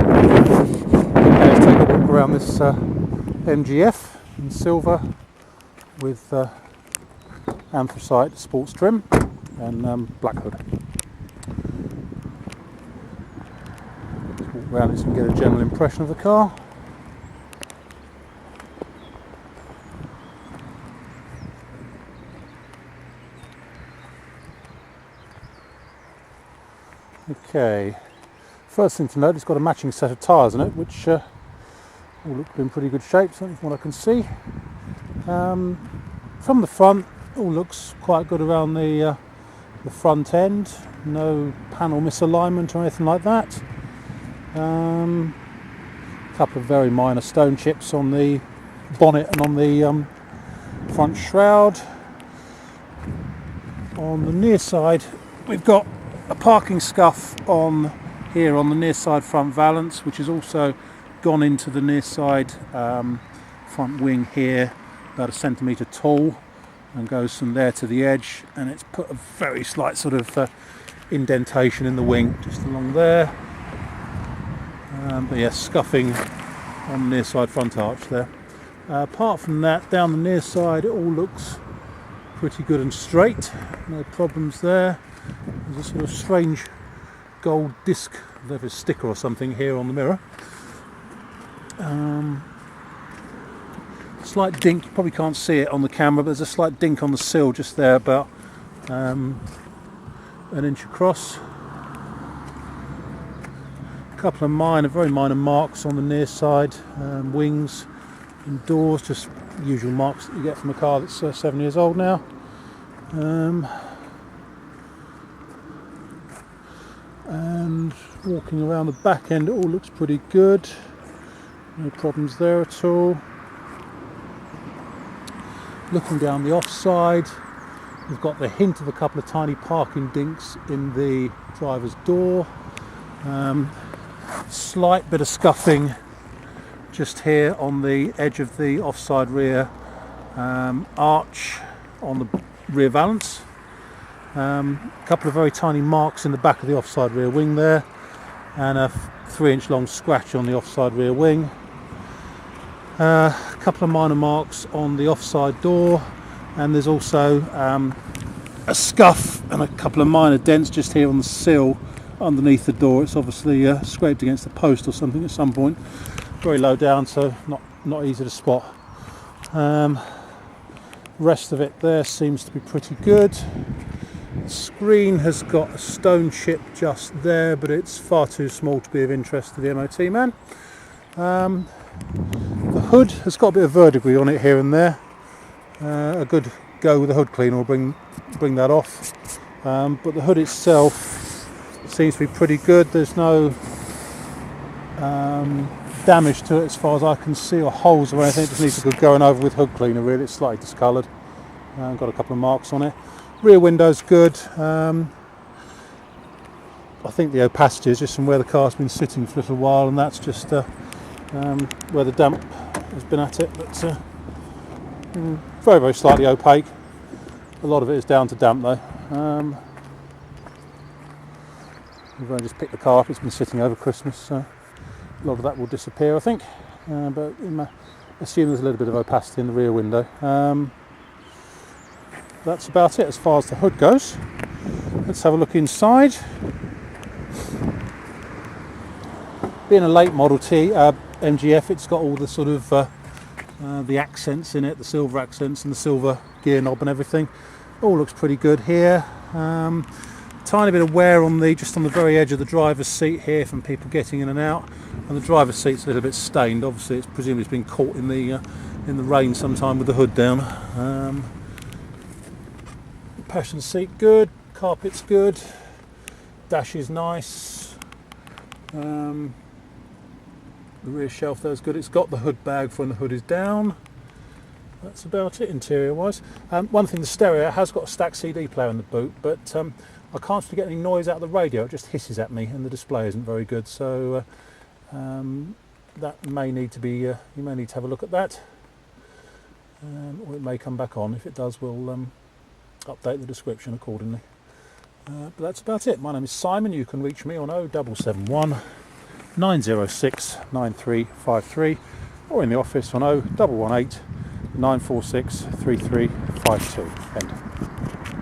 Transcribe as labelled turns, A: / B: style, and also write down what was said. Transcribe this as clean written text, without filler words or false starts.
A: Let's take a walk around this MGF in silver with anthracite sports trim and black hood. Let's walk around it so we can get a general impression of the car. Okay, first thing to note, it's got a matching set of tyres in it, which all look in pretty good shape, certainly from what I can see. From the front, all looks quite good around the front end. No panel misalignment or anything like that. A couple of very minor stone chips on the bonnet and on the front shroud. On the near side, we've got a parking scuff on here on the near side front valance, which has also gone into the near side front wing here, about 1 centimetre tall, and goes from there to the edge, and it's put a very slight sort of indentation in the wing just along there. But yeah, scuffing on the near side front arch there. Apart from that, down the near side it all looks pretty good and straight, no problems there. There's a sort of strange gold disc, whether it's a sticker or something, here on the mirror. Slight dink, you probably can't see it on the camera, but there's a slight dink on the sill just there, about 1 inch across. A couple of very minor marks on the near side, wings and doors, just usual marks that you get from a car that's 7 years old now. And walking around the back end, it all looks pretty good. No problems there at all. Looking down the offside, we've got the hint of a couple of tiny parking dinks in the driver's door. Slight bit of scuffing just here on the edge of the offside rear arch on the rear valance. A couple of very tiny marks in the back of the offside rear wing there, and a 3-inch long scratch on the offside rear wing. A couple of minor marks on the offside door, and there's also a scuff and a couple of minor dents just here on the sill underneath the door. It's obviously scraped against the post or something at some point. Very low down, so not easy to spot. Rest of it there seems to be pretty good. The screen has got a stone chip just there, but it's far too small to be of interest to the MOT man. The hood has got a bit of verdigris on it here and there. A good go with the hood cleaner will bring that off. But the hood itself seems to be pretty good. There's no damage to it as far as I can see, or holes or anything. It just needs a good going over with hood cleaner really. It's slightly discoloured. Got a couple of marks on it. Rear window's good. I think the opacity is just from where the car's been sitting for a little while, and that's just where the damp has been at it. But very, very slightly opaque. A lot of it is down to damp though. We've only just picked the car up, it's been sitting over Christmas, so a lot of that will disappear I think. But assume there's a little bit of opacity in the rear window. That's about it as far as the hood goes. Let's have a look inside. Being a late Model T MGF, it's got all the sort of the accents in it, the silver accents and the silver gear knob and everything. All looks pretty good here. Tiny bit of wear on just on the very edge of the driver's seat here from people getting in and out, and the driver's seat's a little bit stained. Obviously, it's presumably been caught in the rain sometime with the hood down. Passenger seat good, carpet's good, dash is nice. The rear shelf there's good. It's got the hood bag for when the hood is down. That's about it interior wise. One thing, the stereo has got a stacked CD player in the boot, but I can't get any noise out of the radio. It just hisses at me, and the display isn't very good. So that may need to be. You may need to have a look at that, or it may come back on. If it does, we'll update the description accordingly. But that's about it. My name is Simon. You can reach me on 0771 906 9353 or in the office on 0118 946 3352. End.